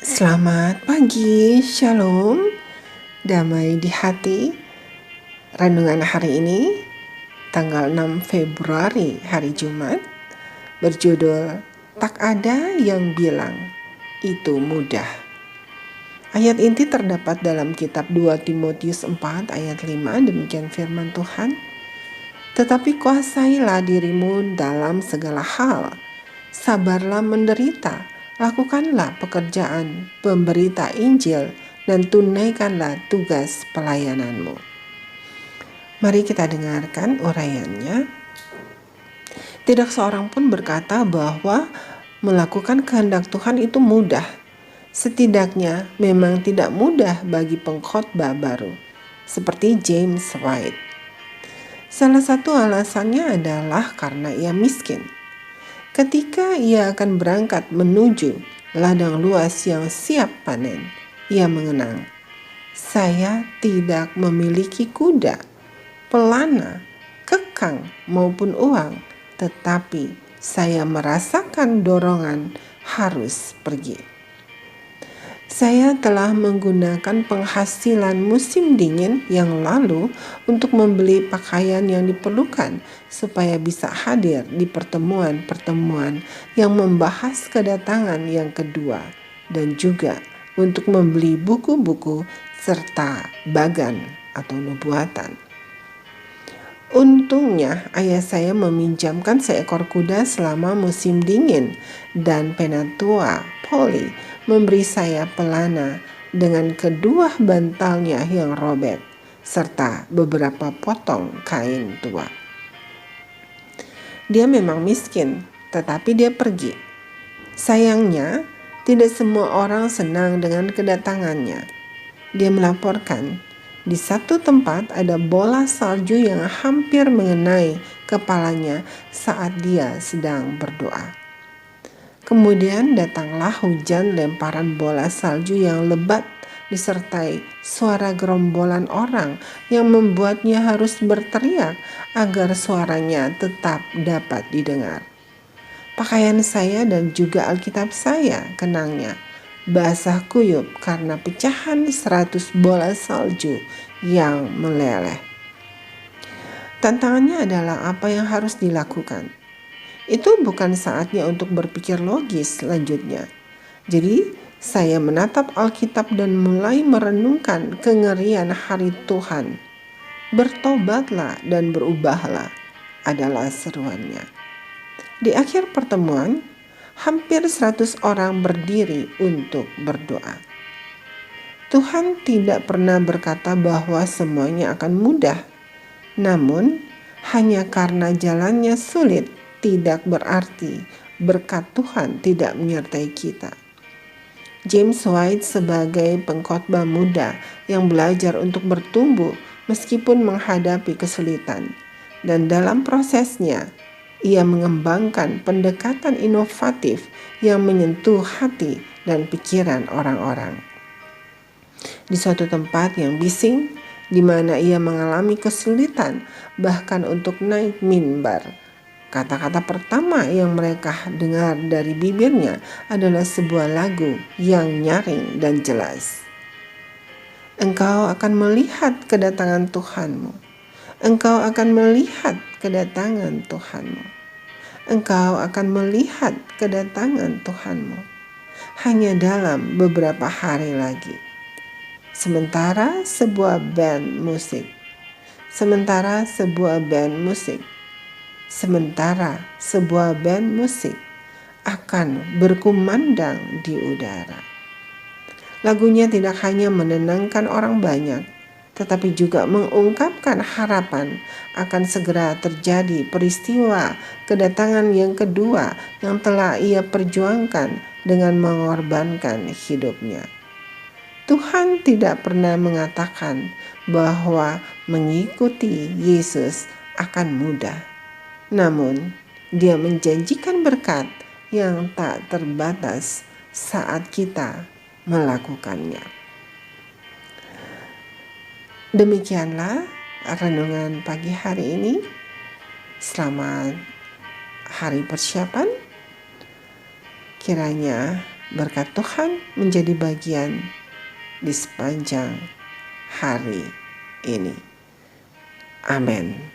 Selamat pagi, shalom, damai di hati. Renungan hari ini, tanggal 6 Februari, hari Jumat, berjudul Tak Ada Yang Bilang Itu Mudah. Ayat inti terdapat dalam kitab 2 Timotius 4 ayat 5, demikian firman Tuhan. Tetapi kuasailah dirimu dalam segala hal, sabarlah menderita, lakukanlah pekerjaan pemberita Injil, dan tunaikanlah tugas pelayananmu. Mari kita dengarkan uraiannya. Tidak seorang pun berkata bahwa melakukan kehendak Tuhan itu mudah. Setidaknya memang tidak mudah bagi pengkhotbah baru, seperti James White. Salah satu alasannya adalah karena ia miskin. Ketika ia akan berangkat menuju ladang luas yang siap panen, ia mengenang, saya tidak memiliki kuda, pelana, kekang maupun uang, tetapi saya merasakan dorongan harus pergi. Saya telah menggunakan penghasilan musim dingin yang lalu untuk membeli pakaian yang diperlukan supaya bisa hadir di pertemuan-pertemuan yang membahas kedatangan yang kedua, dan juga untuk membeli buku-buku serta bagan atau nubuatan. Untungnya ayah saya meminjamkan seekor kuda selama musim dingin, dan penatua Polly memberi saya pelana dengan kedua bantalnya yang robek serta beberapa potong kain tua. Dia memang miskin, tetapi dia pergi. Sayangnya, tidak semua orang senang dengan kedatangannya. Dia melaporkan, di satu tempat ada bola salju yang hampir mengenai kepalanya saat dia sedang berdoa. Kemudian datanglah hujan lemparan bola salju yang lebat disertai suara gerombolan orang yang membuatnya harus berteriak agar suaranya tetap dapat didengar. Pakaian saya dan juga Alkitab saya, kenangnya, basah kuyup karena pecahan 100 bola salju yang meleleh. Tantangannya adalah apa yang harus dilakukan. Itu bukan saatnya untuk berpikir logis lanjutnya. Jadi saya menatap Alkitab dan mulai merenungkan kengerian hari Tuhan. Bertobatlah dan berubahlah adalah seruannya. Di akhir pertemuan, hampir 100 orang berdiri untuk berdoa. Tuhan tidak pernah berkata bahwa semuanya akan mudah. Namun, hanya karena jalannya sulit tidak berarti berkat Tuhan tidak menyertai kita. James White sebagai pengkhotbah muda yang belajar untuk bertumbuh meskipun menghadapi kesulitan, dan dalam prosesnya ia mengembangkan pendekatan inovatif yang menyentuh hati dan pikiran orang-orang. Di suatu tempat yang bising, di mana ia mengalami kesulitan bahkan untuk naik mimbar, kata-kata pertama yang mereka dengar dari bibirnya adalah sebuah lagu yang nyaring dan jelas. Engkau akan melihat kedatangan Tuhanmu. Engkau akan melihat kedatangan Tuhanmu. Engkau akan melihat kedatangan Tuhanmu hanya dalam beberapa hari lagi. Sementara sebuah band musik akan berkumandang di udara. Lagunya tidak hanya menenangkan orang banyak, tetapi juga mengungkapkan harapan akan segera terjadi peristiwa kedatangan yang kedua yang telah ia perjuangkan dengan mengorbankan hidupnya. Tuhan tidak pernah mengatakan bahwa mengikuti Yesus akan mudah. Namun, Dia menjanjikan berkat yang tak terbatas saat kita melakukannya. Demikianlah renungan pagi hari ini. Selamat hari persiapan. Kiranya berkat Tuhan menjadi bagian di sepanjang hari ini. Amin.